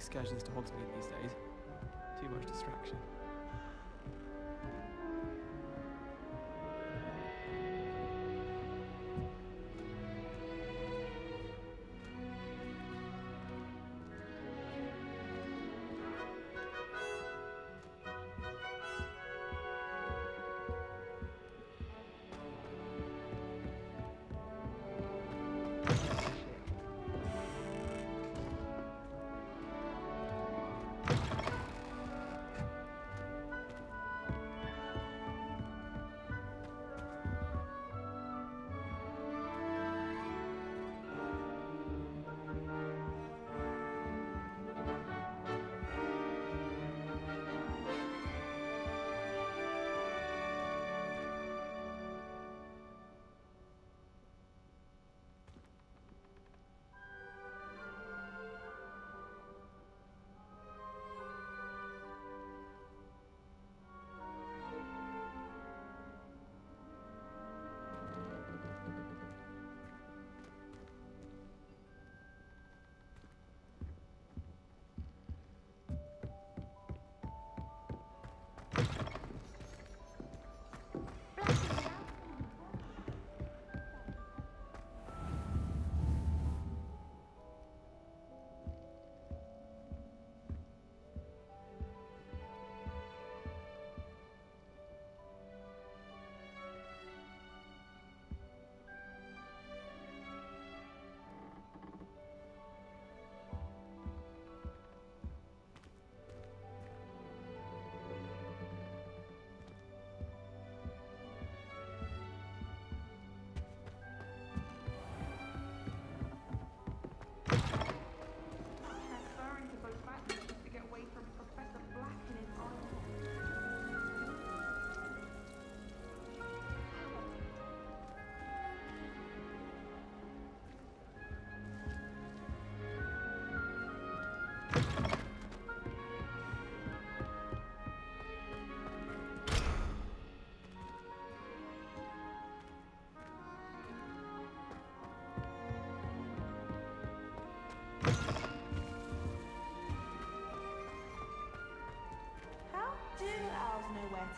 excursions to Hogsmeade these days. Too much distraction.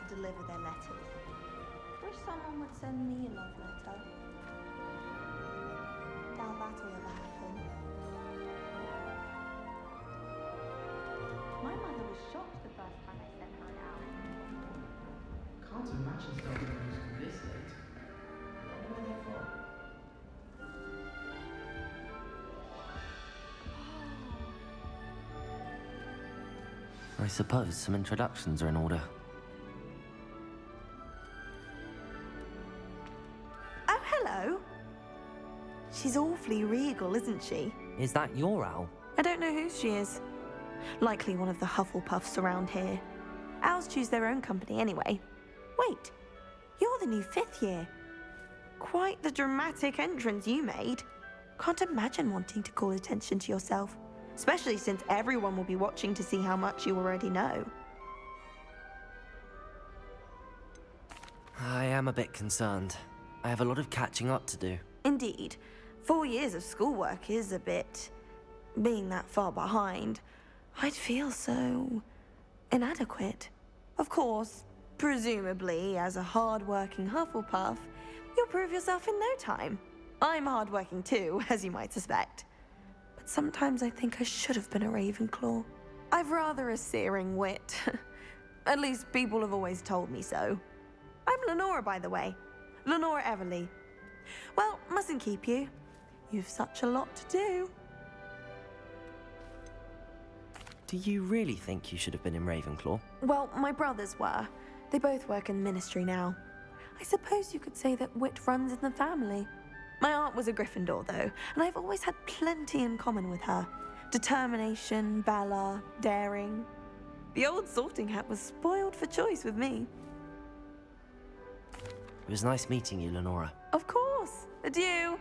To deliver their letters. Wish someone would send me a love letter. Doubt that'll ever happen. My mother was shocked the first time I sent her an owl. Can't imagine starting news this late. I wonder where they're from. I suppose some introductions are in order. She's awfully regal, isn't she? Is that your owl? I don't know whose she is. Likely one of the Hufflepuffs around here. Owls choose their own company anyway. Wait, you're the new 5th year. Quite the dramatic entrance you made. Can't imagine wanting to call attention to yourself, especially since everyone will be watching to see how much you already know. I am a bit concerned. I have a lot of catching up to do. Indeed. 4 years of schoolwork is a bit... being that far behind, I'd feel so... inadequate. Of course, presumably, as a hard-working Hufflepuff, you'll prove yourself in no time. I'm hard-working too, as you might suspect. But sometimes I think I should have been a Ravenclaw. I've rather a searing wit. At least people have always told me so. I'm Lenora, by the way. Lenora Everly. Well, mustn't keep you. You've such a lot to do. Do you really think you should have been in Ravenclaw? Well, my brothers were. They both work in the ministry now. I suppose you could say that wit runs in the family. My aunt was a Gryffindor, though, and I've always had plenty in common with her. Determination, valor, daring. The old sorting hat was spoiled for choice with me. It was nice meeting you, Lenora. Of course. Adieu.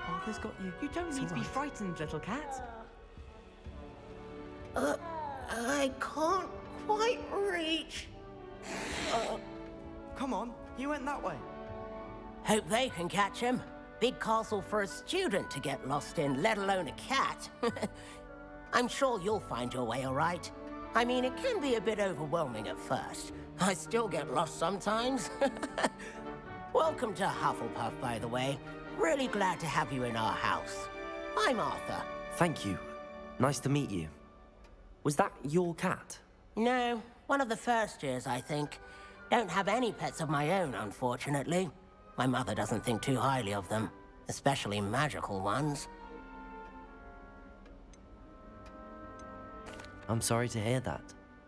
Arthur's got you. You don't need to be frightened, little cat. I can't quite reach. Come on, you went that way. Hope they can catch him. Big castle for a student to get lost in, let alone a cat. I'm sure you'll find your way all right. I mean, it can be a bit overwhelming at first. I still get lost sometimes. Welcome to Hufflepuff, by the way. Really glad to have you in our house. I'm Arthur. Thank you. Nice to meet you. Was that your cat? No, one of the first years, I think. Don't have any pets of my own, unfortunately. My mother doesn't think too highly of them, especially magical ones. I'm sorry to hear that.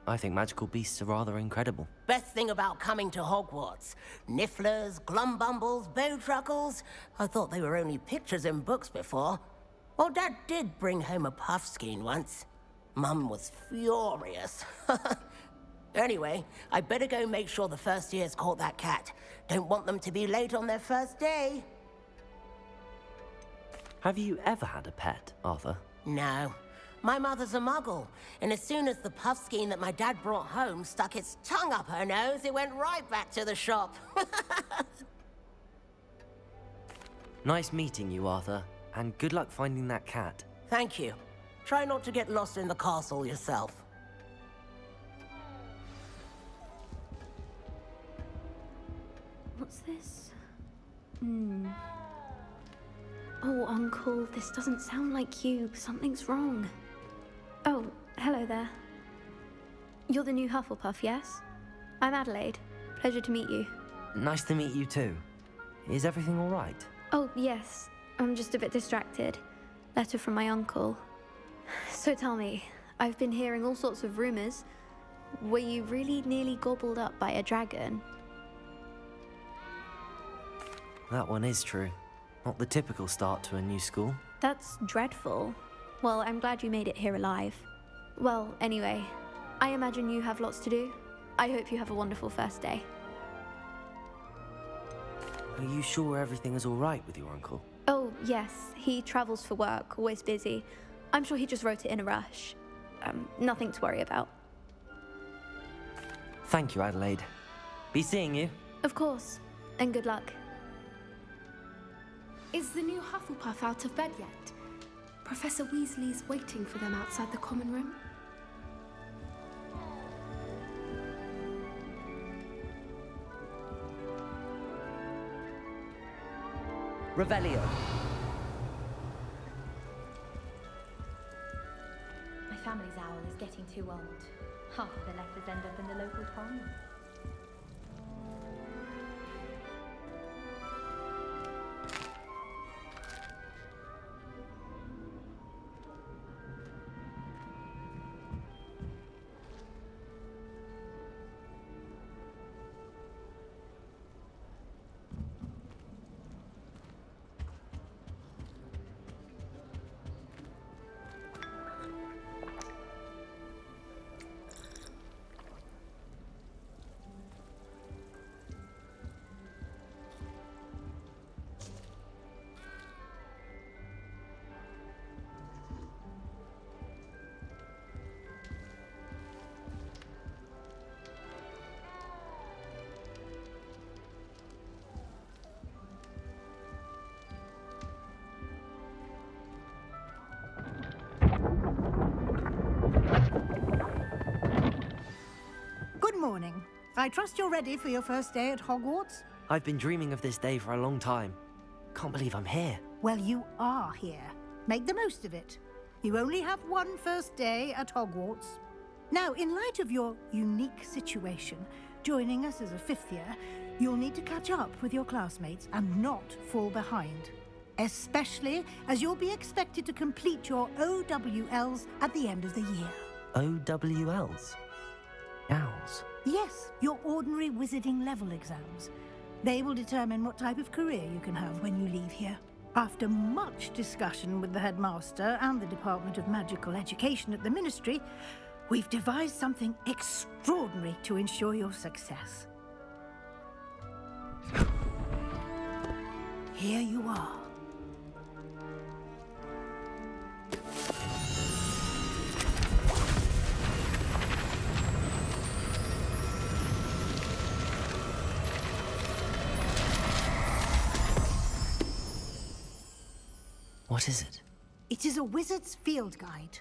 I think magical beasts are rather incredible. Best thing about coming to Hogwarts. Nifflers, glumbumbles, bowtruckles. I thought they were only pictures in books before. Well, Dad did bring home a puffskein once. Mum was furious. Anyway, I better go make sure the first years caught that cat. Don't want them to be late on their first day. Have you ever had a pet, Arthur? No. My mother's a muggle, and as soon as the puffskein that my dad brought home stuck its tongue up her nose, it went right back to the shop. Nice meeting you, Arthur, and good luck finding that cat. Thank you. Try not to get lost in the castle yourself. What's this? Oh, Uncle, this doesn't sound like you. Something's wrong. Oh, hello there. You're the new Hufflepuff, yes? I'm Adelaide. Pleasure to meet you. Nice to meet you too. Is everything all right? Oh, yes. I'm just a bit distracted. Letter from my uncle. So tell me, I've been hearing all sorts of rumors. Were you really nearly gobbled up by a dragon? That one is true. Not the typical start to a new school. That's dreadful. Well, I'm glad you made it here alive. Well, anyway, I imagine you have lots to do. I hope you have a wonderful first day. Are you sure everything is all right with your uncle? Oh, yes. He travels for work, always busy. I'm sure he just wrote it in a rush. Nothing to worry about. Thank you, Adelaide. Be seeing you. Of course. And good luck. Is the new Hufflepuff out of bed yet? Professor Weasley's waiting for them outside the common room. Revelio. My family's owl is getting too old. Half of the letters end up in the local pond. Good morning. I trust you're ready for your first day at Hogwarts? I've been dreaming of this day for a long time. Can't believe I'm here. Well, you are here. Make the most of it. You only have one first day at Hogwarts. Now, in light of your unique situation, joining us as a fifth year, you'll need to catch up with your classmates and not fall behind. Especially as you'll be expected to complete your OWLs at the end of the year. OWLs? Owls? Yes, your ordinary wizarding level exams. They will determine what type of career you can have when you leave here. After much discussion with the headmaster and the Department of Magical Education at the Ministry, we've devised something extraordinary to ensure your success. Here you are. What is it? It is a wizard's field guide.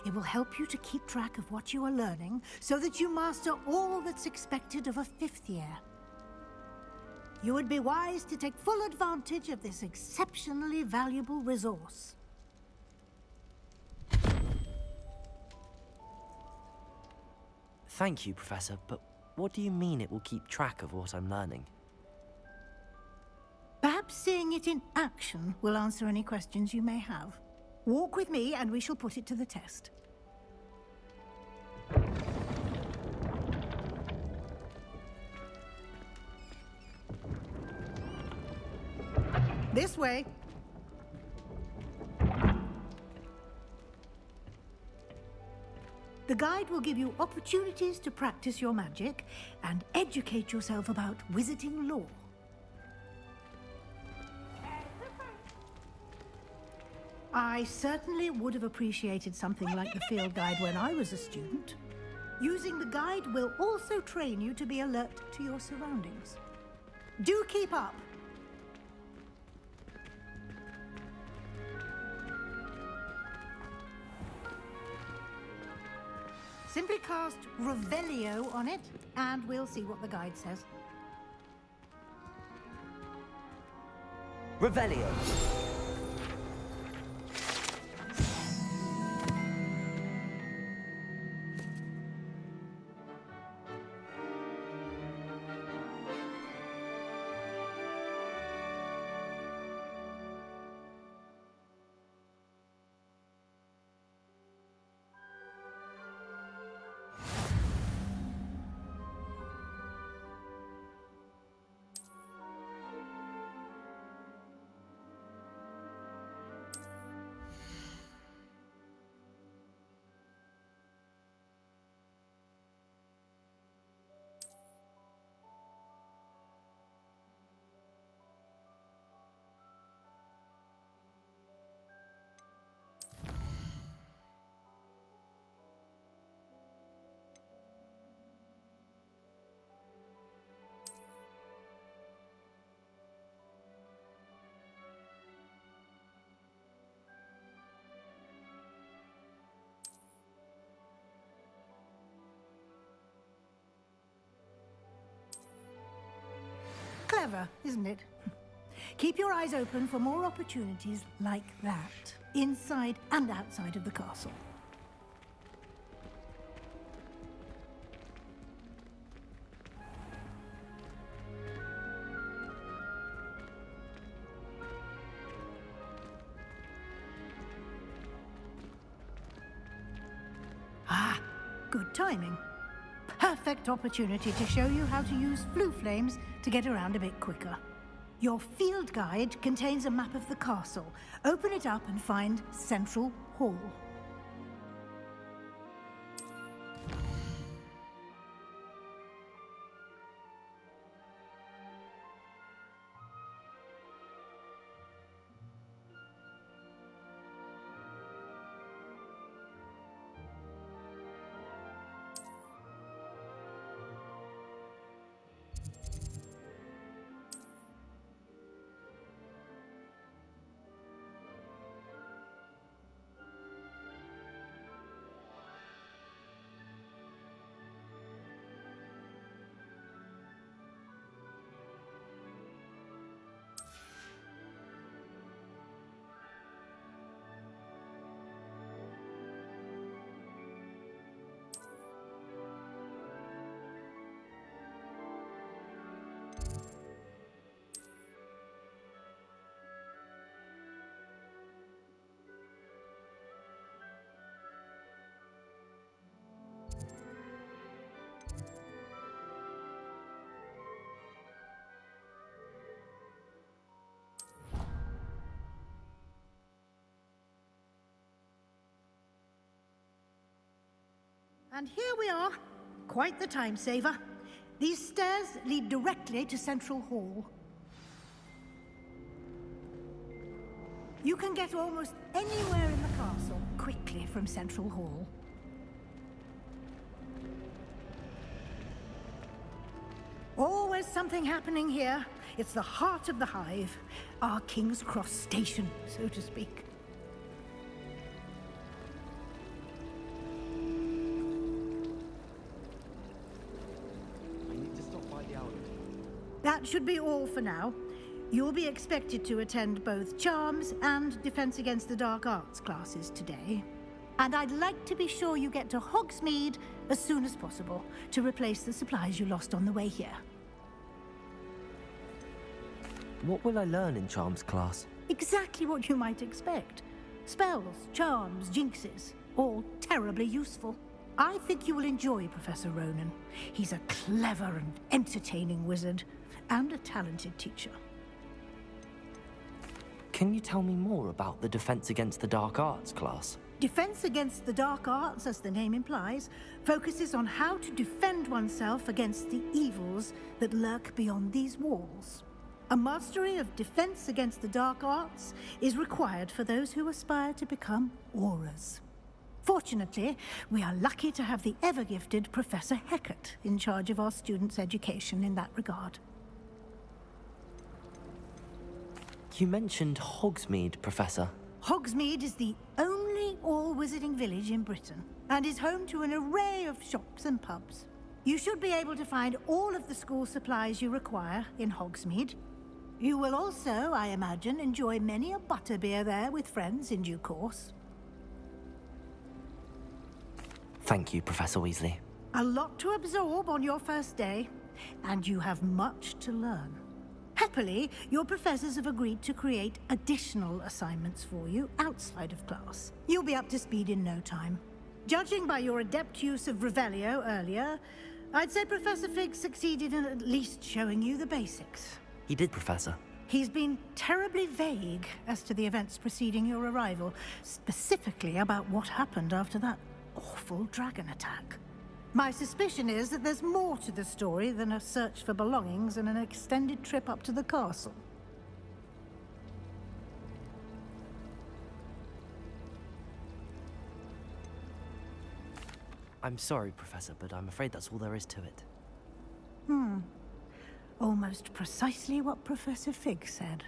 It will help you to keep track of what you are learning so that you master all that's expected of a 5th year. You would be wise to take full advantage of this exceptionally valuable resource. Thank you, Professor, but what do you mean it will keep track of what I'm learning? Perhaps seeing it in action will answer any questions you may have. Walk with me and we shall put it to the test. This way. The guide will give you opportunities to practice your magic and educate yourself about wizarding lore. I certainly would have appreciated something like the field guide when I was a student. Using the guide will also train you to be alert to your surroundings. Do keep up! Simply cast Revelio on it, and we'll see what the guide says. Revelio. Clever, isn't it? Keep your eyes open for more opportunities like that, inside and outside of the castle. Ah, good timing. Perfect opportunity to show you how to use flue flames to get around a bit quicker. Your field guide contains a map of the castle. Open it up and find Central Hall. And here we are. Quite the time saver. These stairs lead directly to Central Hall. You can get almost anywhere in the castle quickly from Central Hall. Always something happening here. It's the heart of the hive. Our King's Cross station, so to speak. I need to stop by the outlet. That should be all for now. You'll be expected to attend both Charms and Defense Against the Dark Arts classes today. And I'd like to be sure you get to Hogsmeade as soon as possible to replace the supplies you lost on the way here. What will I learn in Charms class? Exactly what you might expect. Spells, charms, jinxes, all terribly useful. I think you will enjoy Professor Ronan. He's a clever and entertaining wizard, and a talented teacher. Can you tell me more about the Defense Against the Dark Arts class? Defense Against the Dark Arts, as the name implies, focuses on how to defend oneself against the evils that lurk beyond these walls. A mastery of Defense Against the Dark Arts is required for those who aspire to become Aurors. Fortunately, we are lucky to have the ever-gifted Professor Hecat in charge of our students' education in that regard. You mentioned Hogsmeade, Professor. Hogsmeade is the only all-wizarding village in Britain and is home to an array of shops and pubs. You should be able to find all of the school supplies you require in Hogsmeade. You will also, I imagine, enjoy many a butterbeer there with friends in due course. Thank you, Professor Weasley. A lot to absorb on your first day, and you have much to learn. Happily, your professors have agreed to create additional assignments for you outside of class. You'll be up to speed in no time. Judging by your adept use of Revelio earlier, I'd say Professor Fig succeeded in at least showing you the basics. He did, Professor. He's been terribly vague as to the events preceding your arrival, specifically about what happened after that awful dragon attack. My suspicion is that there's more to the story than a search for belongings and an extended trip up to the castle. I'm sorry, Professor, but I'm afraid that's all there is to it. Almost precisely what Professor Fig said.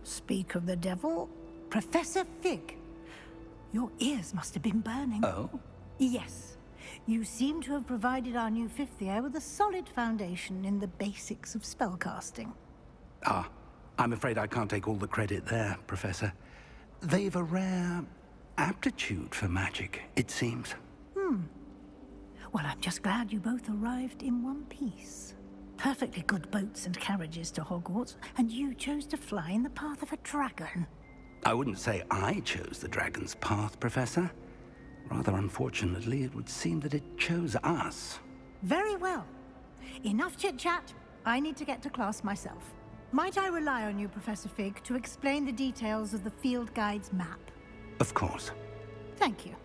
Speak of the devil, Professor Fig. Your ears must have been burning. Oh? Yes. You seem to have provided our new fifth year with a solid foundation in the basics of spellcasting. Ah, I'm afraid I can't take all the credit there, Professor. They've a rare aptitude for magic, it seems. Well, I'm just glad you both arrived in one piece. Perfectly good boats and carriages to Hogwarts, and you chose to fly in the path of a dragon. I wouldn't say I chose the dragon's path, Professor. Rather unfortunately, it would seem that it chose us. Very well. Enough chit-chat. I need to get to class myself. Might I rely on you, Professor Fig, to explain the details of the field guide's map? Of course. Thank you.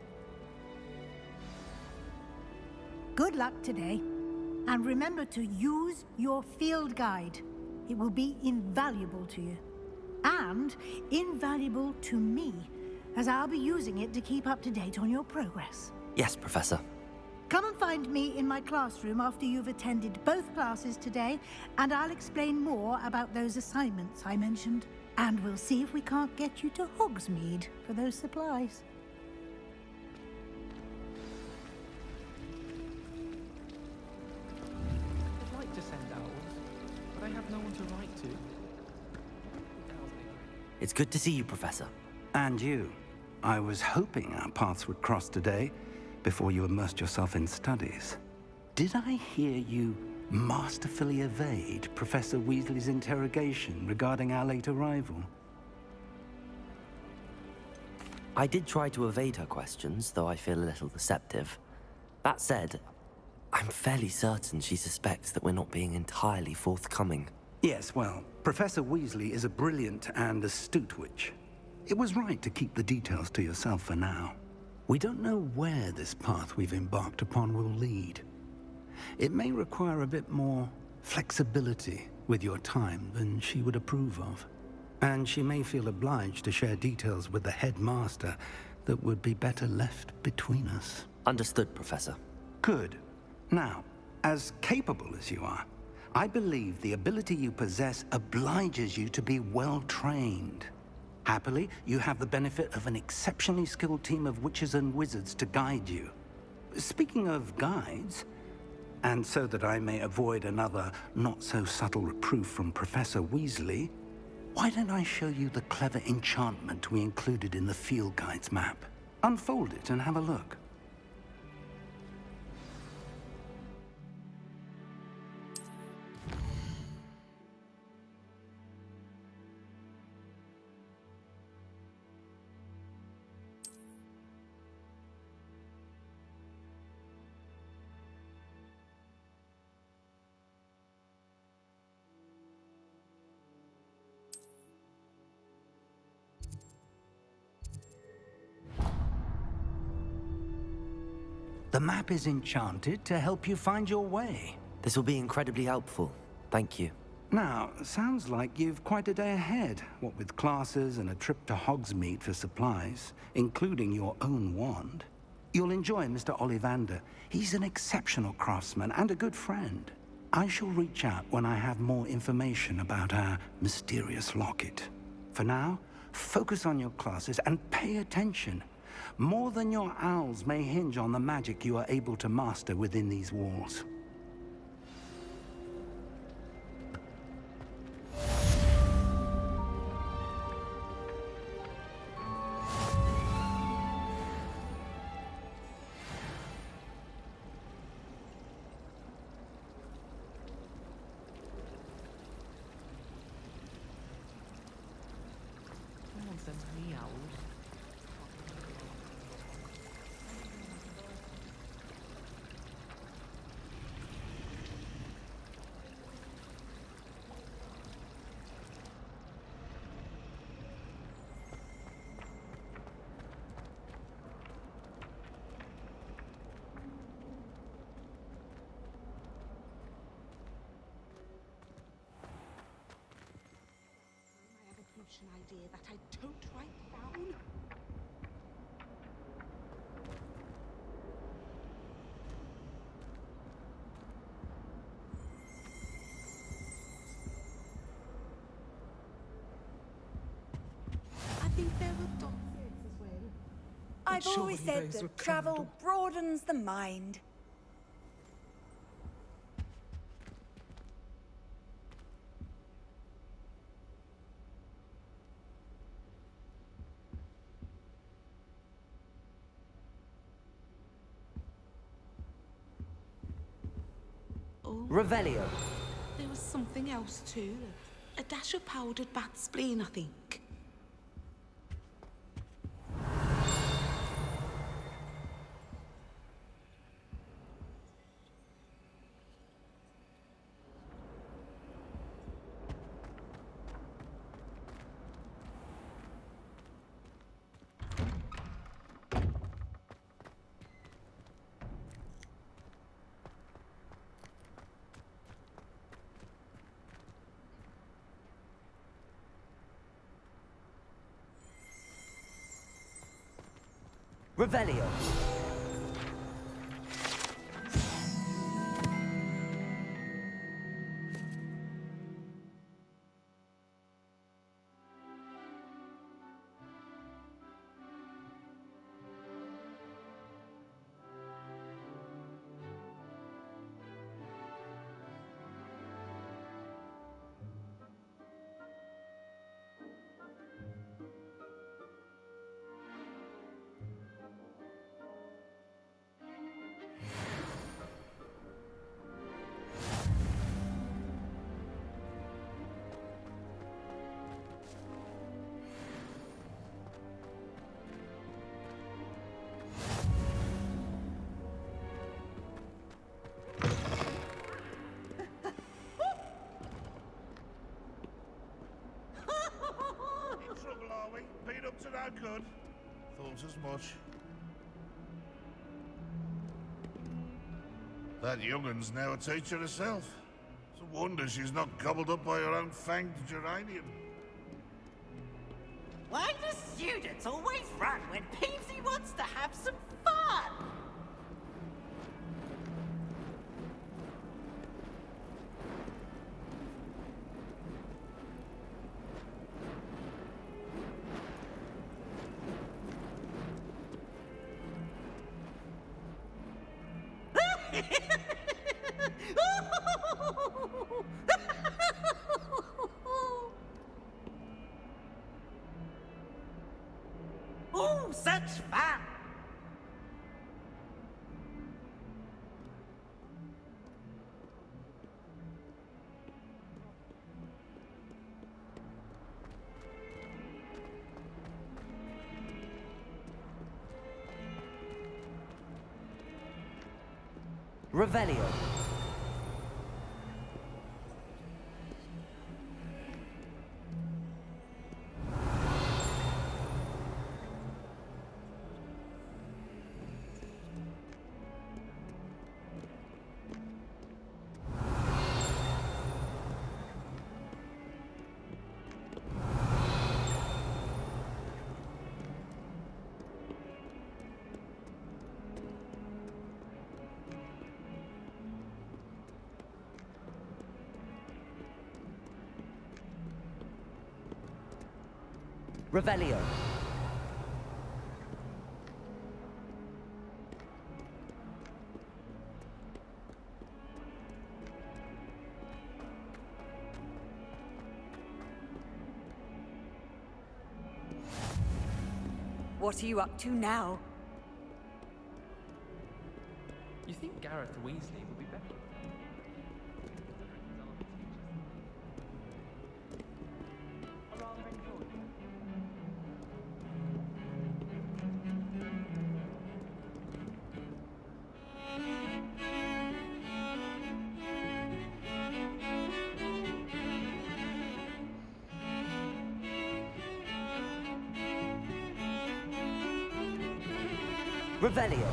Good luck today. And remember to use your field guide. It will be invaluable to you. And invaluable to me, as I'll be using it to keep up to date on your progress. Yes, Professor. Come and find me in my classroom after you've attended both classes today, and I'll explain more about those assignments I mentioned. And we'll see if we can't get you to Hogsmeade for those supplies. I'd like to send owls, but I have no one to write to. It's good to see you, Professor. And you. I was hoping our paths would cross today, before you immersed yourself in studies. Did I hear you masterfully evade Professor Weasley's interrogation regarding our late arrival? I did try to evade her questions, though I feel a little deceptive. That said, I'm fairly certain she suspects that we're not being entirely forthcoming. Yes, well, Professor Weasley is a brilliant and astute witch. It was right to keep the details to yourself for now. We don't know where this path we've embarked upon will lead. It may require a bit more flexibility with your time than she would approve of. And she may feel obliged to share details with the headmaster that would be better left between us. Understood, Professor. Good. Now, as capable as you are, I believe the ability you possess obliges you to be well trained. Happily, you have the benefit of an exceptionally skilled team of witches and wizards to guide you. Speaking of guides, and so that I may avoid another not-so-subtle reproof from Professor Weasley, why don't I show you the clever enchantment we included in the field guide's map? Unfold it and have a look. The map is enchanted to help you find your way. This will be incredibly helpful. Thank you. Now, sounds like you've quite a day ahead, what with classes and a trip to Hogsmeade for supplies, including your own wand. You'll enjoy Mr. Ollivander. He's an exceptional craftsman and a good friend. I shall reach out when I have more information about our mysterious locket. For now, focus on your classes and pay attention. More than your owls may hinge on the magic you are able to master within these walls. An idea that I don't write down. I think there were dots as well. I've always said that travel broadens the mind. Revelio. There was something else too. A dash of powdered bat spleen, I think. Revelio. Beat up to no good. Thought as much. That young'un's now a teacher herself. It's a wonder she's not gobbled up by her own fanged geranium. Why do students always run when Peevesy wants to have some fun? Revelio. Revelio. What are you up to now? You think Gareth Weasley would be better? Revelio.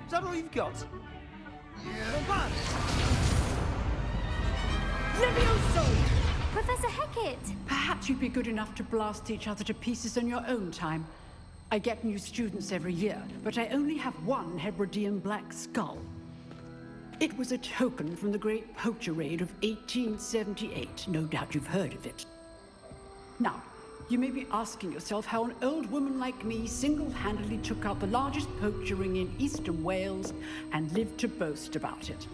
Is that all you've got? Levioso! Professor Hecat! Perhaps you'd be good enough to blast each other to pieces in your own time. I get new students every year, but I only have one Hebridean black skull. It was a token from the Great Poacher Raid of 1878. No doubt you've heard of it. Now, you may be asking yourself how an old woman like me single-handedly took out the largest poacher ring in eastern Wales and lived to boast about it.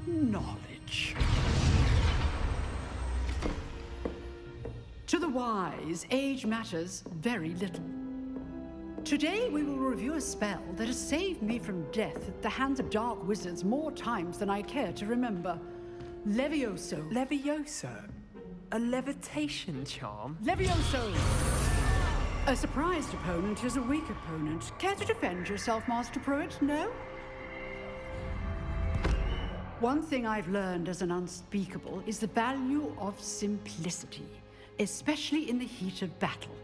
Knowledge. To the wise, age matters very little. Today we will review a spell that has saved me from death at the hands of dark wizards more times than I care to remember. Levioso. Levioso? A levitation charm? Levioso! A surprised opponent is a weak opponent. Care to defend yourself, Master Pruitt? No? One thing I've learned as an unspeakable is the value of simplicity, especially in the heat of battle.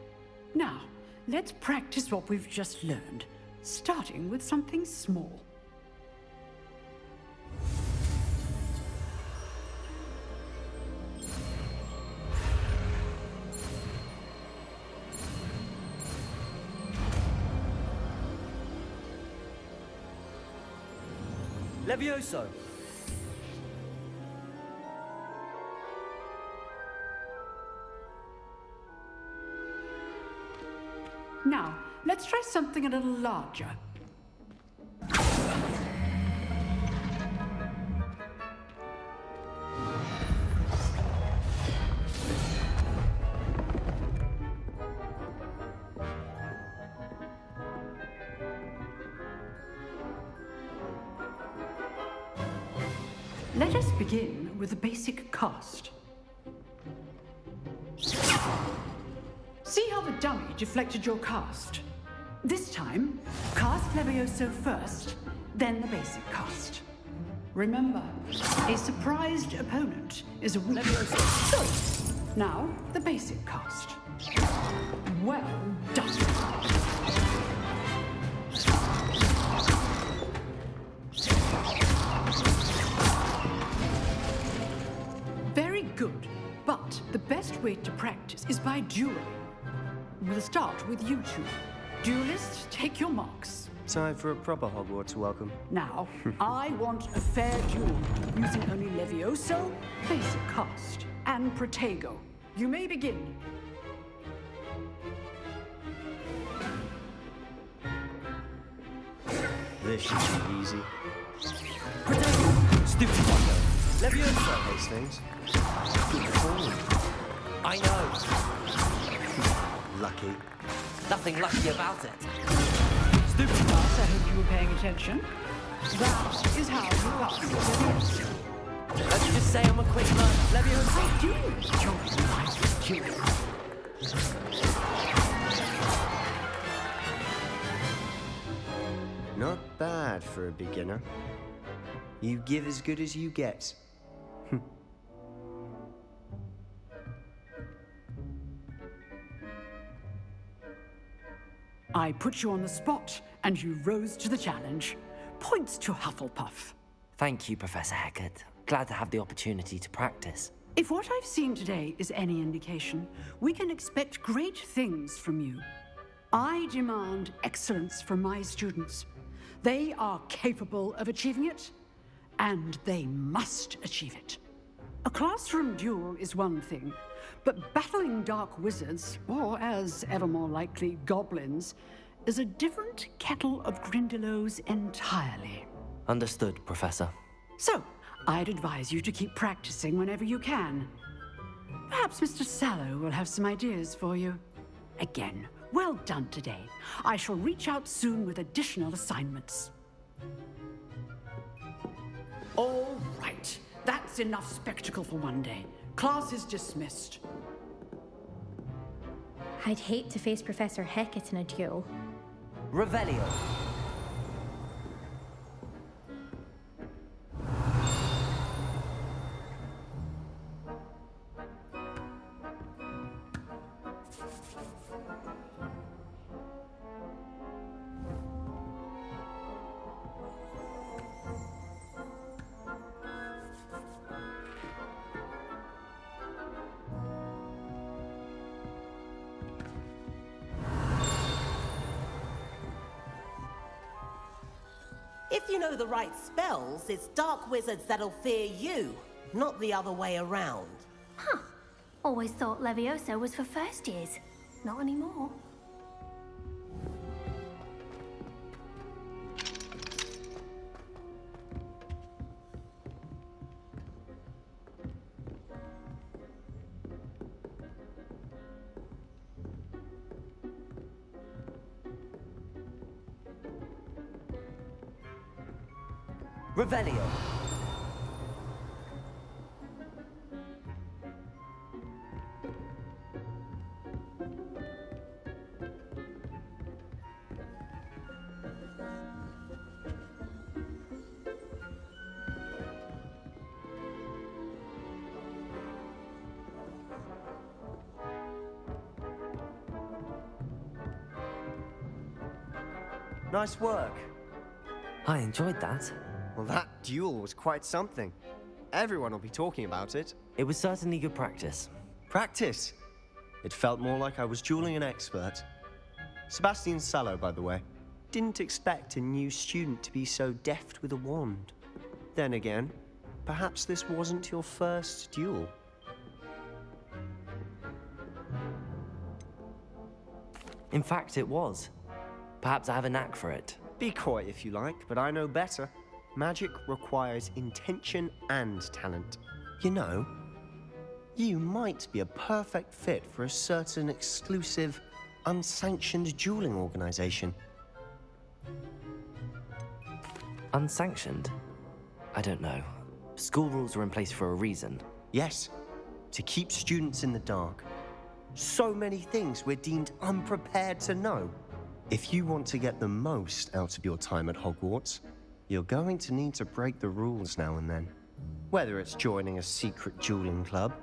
Now, let's practice what we've just learned, starting with something small. Levioso. Now, let's try something a little larger. Let us begin with the basic cast. See how the dummy deflected your cast? This time, cast Levioso first, then the basic cast. Remember, a surprised opponent is a weak Levioso. So, now the basic cast. Well done. Very good, but the best way to practice is by dueling. We'll start with you two. Duelists, take your marks. Time for a proper Hogwarts welcome. Now, I want a fair duel, using only Levioso, basic cast, and Protego. You may begin. This should be easy. Protego! Stupid fucker! Levioso! Hastings. Good form. I know. Lucky. Nothing lucky about it. Stupid class, I hope you were paying attention. That is how you pass Levioso. Let's just say I'm a quick learner. Levioso! I do enjoy life with you. Not bad for a beginner. You give as good as you get. I put you on the spot, and you rose to the challenge. Points to Hufflepuff. Thank you, Professor Hecat. Glad to have the opportunity to practice. If what I've seen today is any indication, we can expect great things from you. I demand excellence from my students. They are capable of achieving it, and they must achieve it. A classroom duel is one thing, but battling dark wizards, or as ever more likely, goblins, is a different kettle of Grindylows entirely. Understood, Professor. So, I'd advise you to keep practicing whenever you can. Perhaps Mr. Sallow will have some ideas for you. Again, well done today. I shall reach out soon with additional assignments. All right. That's enough spectacle for one day. Class is dismissed. I'd hate to face Professor Hecat in a duel. Revelio. If you know the right spells, it's dark wizards that'll fear you, not the other way around. Huh. Always thought Levioso was for first years. Not anymore. Revelio. Nice work. I enjoyed that. Well, that duel was quite something. Everyone will be talking about it. It was certainly good practice. Practice? It felt more like I was dueling an expert. Sebastian Sallow, by the way. Didn't expect a new student to be so deft with a wand. Then again, perhaps this wasn't your first duel. In fact, it was. Perhaps I have a knack for it. Be coy if you like, but I know better. Magic requires intention and talent. You know, you might be a perfect fit for a certain exclusive, unsanctioned dueling organization. Unsanctioned? I don't know. School rules are in place for a reason. Yes, to keep students in the dark. So many things we're deemed unprepared to know. If you want to get the most out of your time at Hogwarts, you're going to need to break the rules now and then. Whether it's joining a secret dueling club,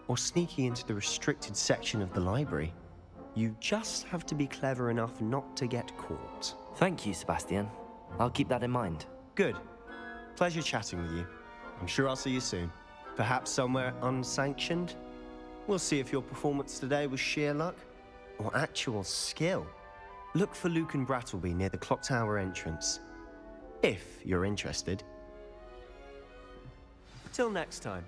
or sneaking into the restricted section of the library, you just have to be clever enough not to get caught. Thank you, Sebastian. I'll keep that in mind. Good. Pleasure chatting with you. I'm sure I'll see you soon. Perhaps somewhere unsanctioned? We'll see if your performance today was sheer luck, or actual skill. Look for Luke and Brattleby near the clock tower entrance. If you're interested. Till next time.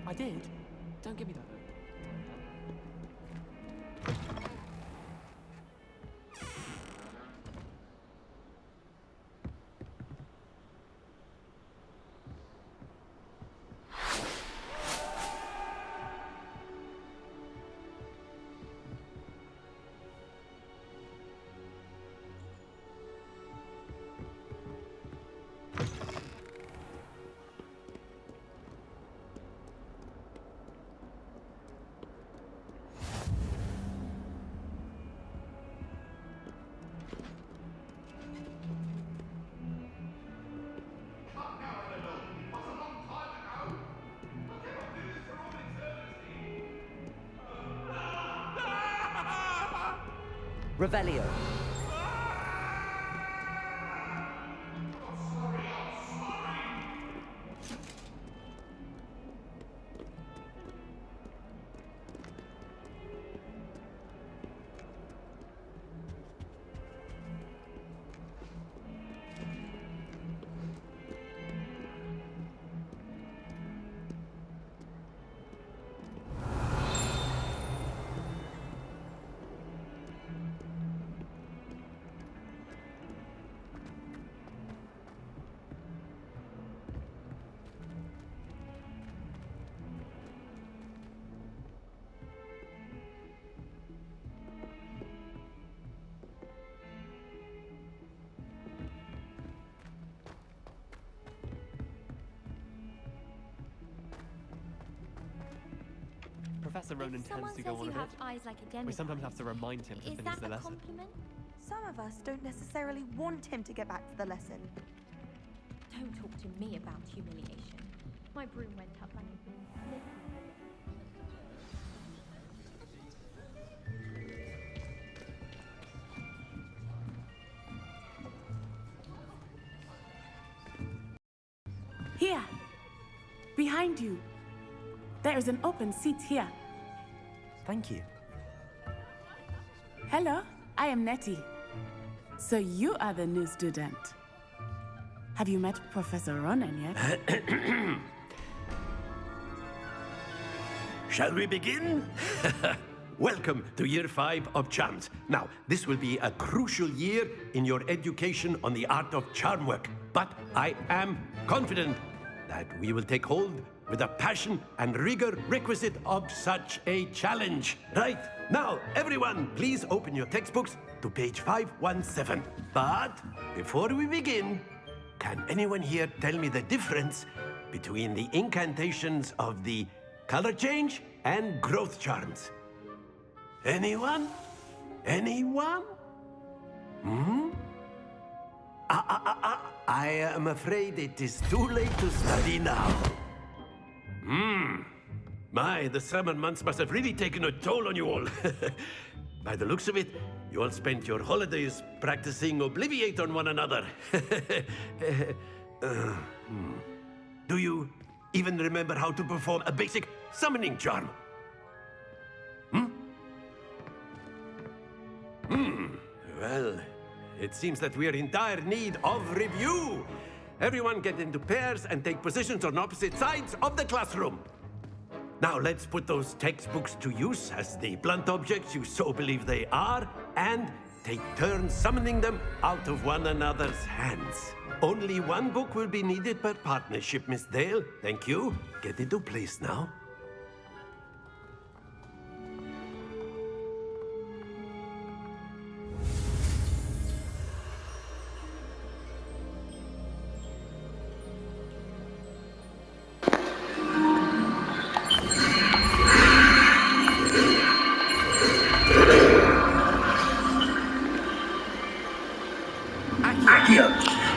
I did. Don't give me that look. Revelio. Professor Ronan tends to go on a bit. Eyes like a We sometimes have to remind him to Is finish that the a lesson. compliment? Some of us don't necessarily want him to get back to the lesson. Don't talk to me about humiliation. My broom went up like a broom. Here, behind you. There is an open seat here. Thank you. Hello, I am Nettie. So you are the new student. Have you met Professor Ronan yet? Shall we begin? Welcome to Year 5 of Charms. Now, this will be a crucial year in your education on the art of charm work, but I am confident that we will take hold with the passion and rigor requisite of such a challenge. Right, now, everyone, please open your textbooks to page 517. But before we begin, can anyone here tell me the difference between the incantations of the color change and growth charms? Anyone? Anyone? I am afraid it is too late to study now. My, the summer months must have really taken a toll on you all. By the looks of it, you all spent your holidays practicing Obliviate on one another. Do you even remember how to perform a basic summoning charm? Well, it seems that we are in dire need of review. Everyone get into pairs and take positions on opposite sides of the classroom. Now let's put those textbooks to use as the blunt objects you so believe they are, and take turns summoning them out of one another's hands. Only one book will be needed per partnership, Miss Dale. Thank you. Get into place now.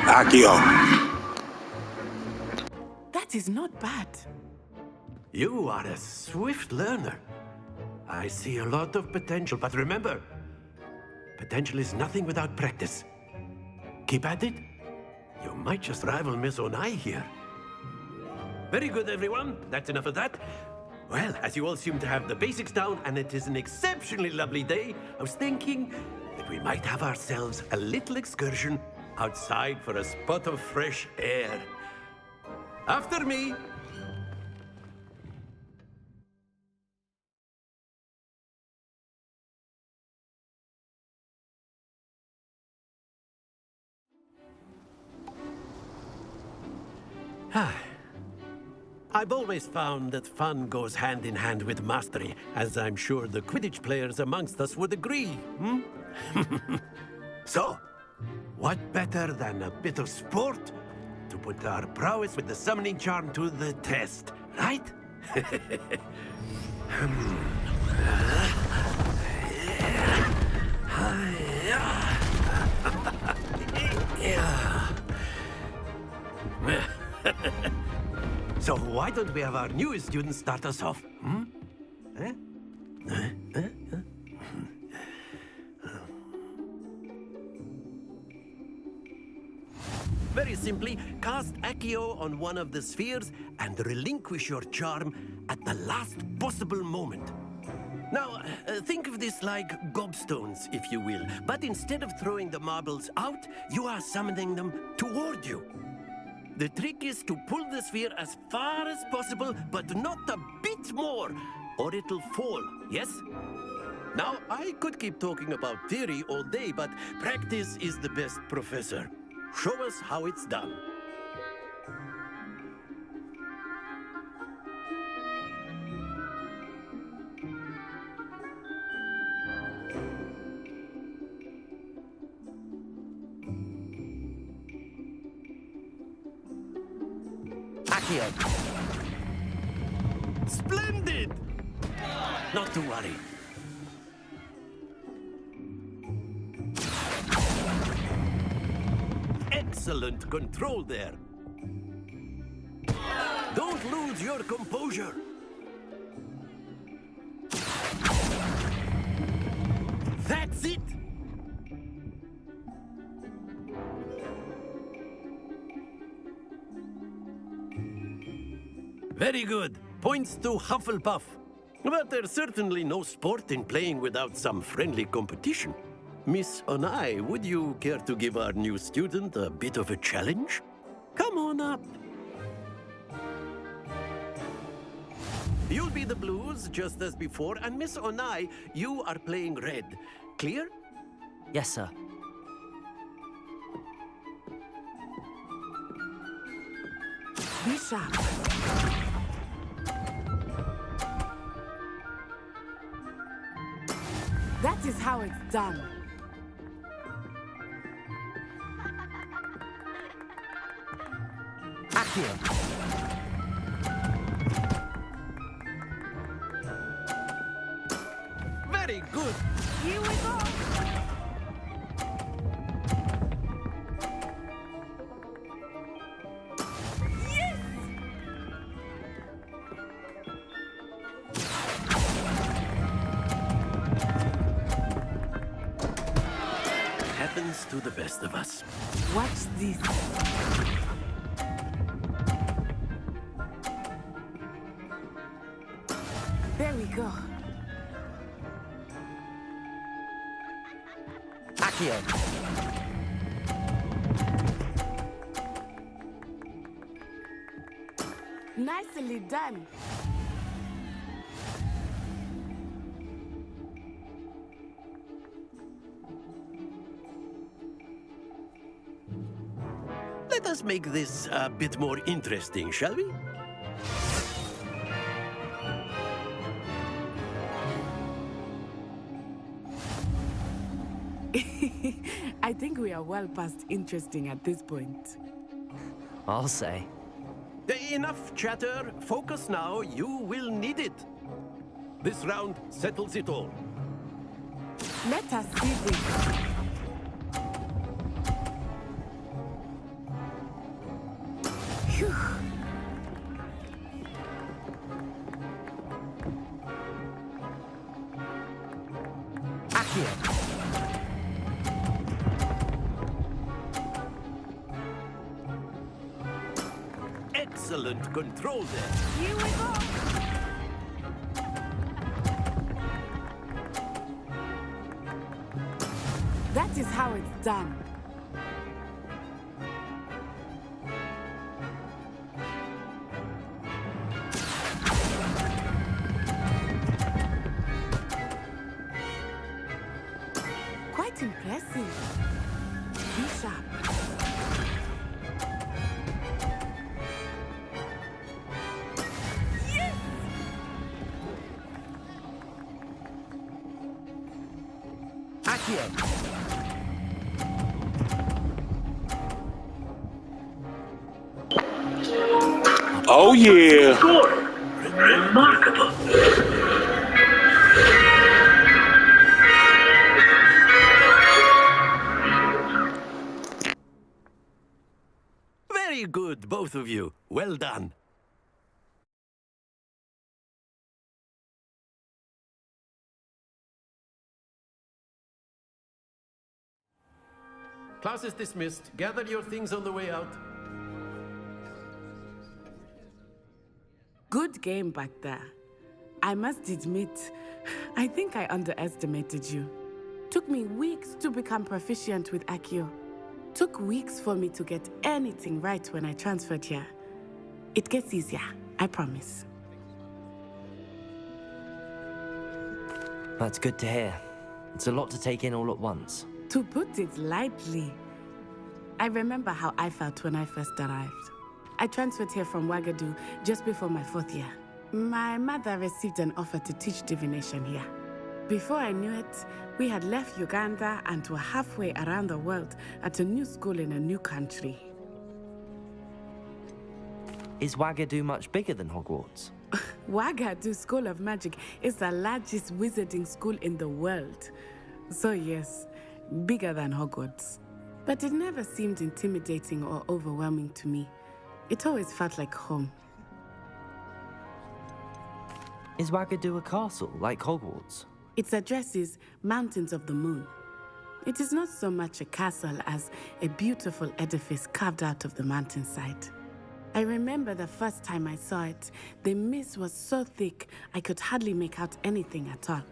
Accio. That is not bad. You are a swift learner. I see a lot of potential, but remember, potential is nothing without practice. Keep at it. You might just rival Miss Onai here. Very good, everyone. That's enough of that. Well, as you all seem to have the basics down, and it is an exceptionally lovely day, I was thinking that we might have ourselves a little excursion outside for a spot of fresh air. After me. I've always found that fun goes hand in hand with mastery, as I'm sure the Quidditch players amongst us would agree, So, what better than a bit of sport to put our prowess with the summoning charm to the test, right? So why don't we have our newest student start us off? Very simply, cast Accio on one of the spheres and relinquish your charm at the last possible moment. Now, think of this like gobstones, if you will, but instead of throwing the marbles out, you are summoning them toward you. The trick is to pull the sphere as far as possible, but not a bit more, or it'll fall, yes? Now, I could keep talking about theory all day, but practice is the best professor. Show us how it's done. Accio. Splendid! Not to worry. Excellent control there. Don't lose your composure. That's it! Very good. Points to Hufflepuff. But there's certainly no sport in playing without some friendly competition. Miss Onai, would you care to give our new student a bit of a challenge? Come on up. You'll be the blues, just as before, and Miss Onai, you are playing red. Clear? Yes, sir. Be sharp. That is how it's done. Accio. Very good. Here we go. Happens to the best of us. Watch this. There we go. Accio. Nicely done. let us make this a bit more interesting, shall we? I think we are well past interesting at this point. I'll say. Enough chatter. Focus now. You will need it. This round settles it all. Let us see this. Phew. Accio. Excellent control there. Here we go. That is how it's done. Quite impressive. Be sharp. Oh yeah. Remarkable. Very good, both of you. Well done. Class is dismissed. Gather your things on the way out. Good game back there. I must admit, I think I underestimated you. Took me weeks to become proficient with Accio. Took weeks for me to get anything right when I transferred here. It gets easier, I promise. That's good to hear. It's a lot to take in all at once. To put it lightly, I remember how I felt when I first arrived. I transferred here from Wagadu just before my 4th year. My mother received an offer to teach divination here. Before I knew it, we had left Uganda and were halfway around the world at a new school in a new country. Is Wagadu much bigger than Hogwarts? Wagadu School of Magic is the largest wizarding school in the world. So yes, bigger than Hogwarts. But it never seemed intimidating or overwhelming to me. It always felt like home. Is Wagadu a castle, like Hogwarts? Its address is Mountains of the Moon. It is not so much a castle as a beautiful edifice carved out of the mountainside. I remember the first time I saw it, the mist was so thick I could hardly make out anything at all.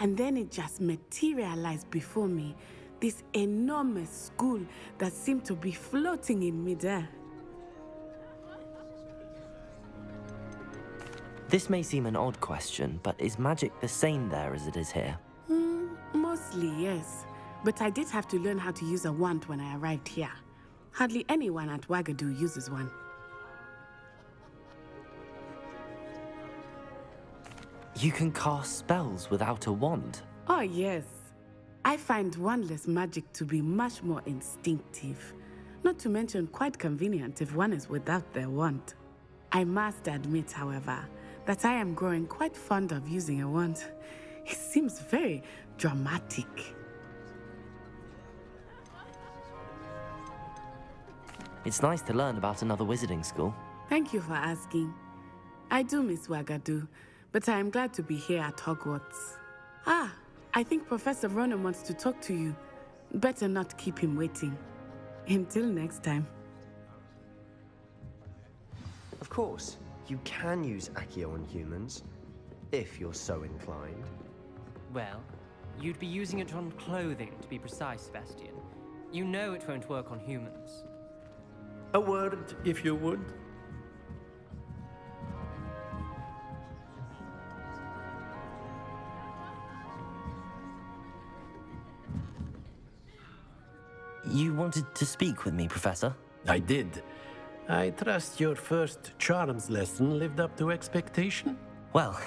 And then it just materialized before me, this enormous school that seemed to be floating in midair. This may seem an odd question, but is magic the same there as it is here? Mostly, yes. But I did have to learn how to use a wand when I arrived here. Hardly anyone at Wagadu uses one. You can cast spells without a wand? Oh, yes. I find wandless magic to be much more instinctive. Not to mention quite convenient if one is without their wand. I must admit, however, that I am growing quite fond of using a wand. It seems very dramatic. It's nice to learn about another wizarding school. Thank you for asking. I do miss Wagadu, but I am glad to be here at Hogwarts. Ah, I think Professor Ronan wants to talk to you. Better not keep him waiting. Until next time. Of course, you can use Accio on humans, if you're so inclined. Well, you'd be using it on clothing, to be precise, Sebastian. You know it won't work on humans. A word, if you would. You wanted to speak with me, Professor? I did. I trust your first charms lesson lived up to expectation? Well,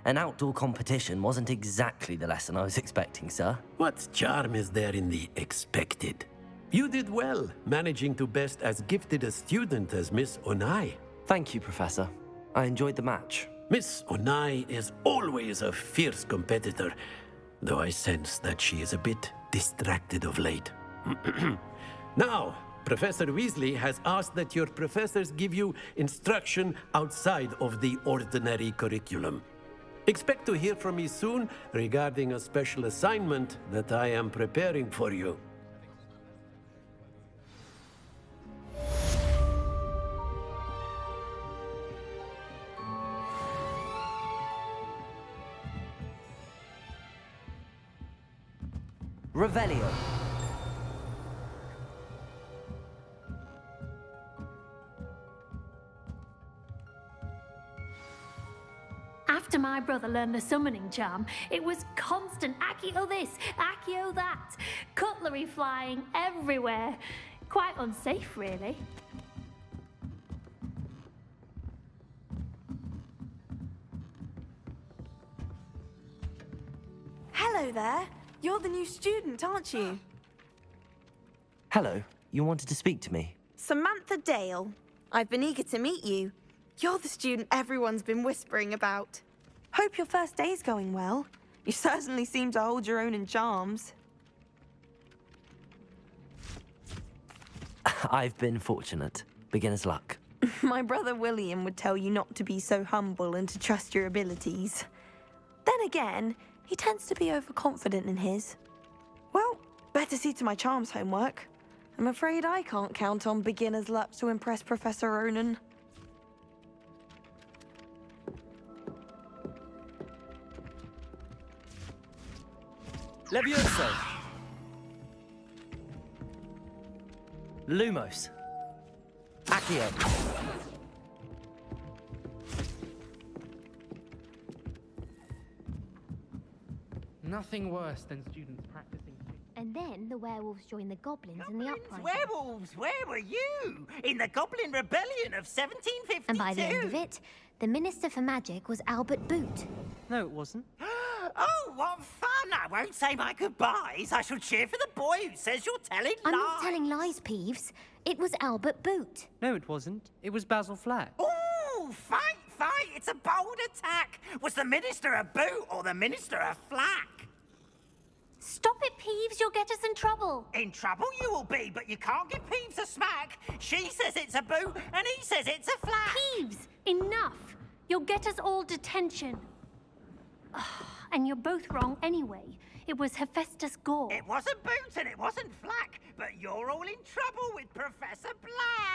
an outdoor competition wasn't exactly the lesson I was expecting, sir. What charm is there in the expected? You did well, managing to best as gifted a student as Miss Onai. Thank you, Professor. I enjoyed the match. Miss Onai is always a fierce competitor, though I sense that she is a bit distracted of late. Now, Professor Weasley has asked that your professors give you instruction outside of the ordinary curriculum. Expect to hear from me soon regarding a special assignment that I am preparing for you. Revelio. After my brother learned the summoning charm, it was constant Accio this, Accio that. Cutlery flying everywhere. Quite unsafe, really. Hello there. You're the new student, aren't you? Hello, you wanted to speak to me? Samantha Dale. I've been eager to meet you. You're the student everyone's been whispering about. Hope your first day's going well. You certainly seem to hold your own in charms. I've been fortunate. Beginner's luck. My brother William would tell you not to be so humble and to trust your abilities. Then again, he tends to be overconfident in his. Well, better see to my charms homework. I'm afraid I can't count on beginner's luck to impress Professor Ronan. Levioso. Lumos. Accio. Nothing worse than students practicing. And then the werewolves joined the goblins in the uprising. Werewolves, where were you? In the Goblin Rebellion of 1752. And by the end of it, the Minister for Magic was Albert Boot. No, it wasn't. Oh, what fun! I won't say my goodbyes. I shall cheer for the boy who says you're telling I'm lies. not telling lies, Peeves. It was Albert Boot. No, it wasn't. It was Basil Flack. Ooh, fight! It's a bold attack. Was the Minister a boot or the Minister a flack? Stop it, Peeves. You'll get us in trouble. In trouble you will be, but you can't give Peeves a smack. She says it's a boot, and he says it's a flack. Peeves, enough. You'll get us all detention. And you're both wrong anyway. It was Hephaestus Gore. It wasn't boot and it wasn't flack, but you're all in trouble with Professor Black.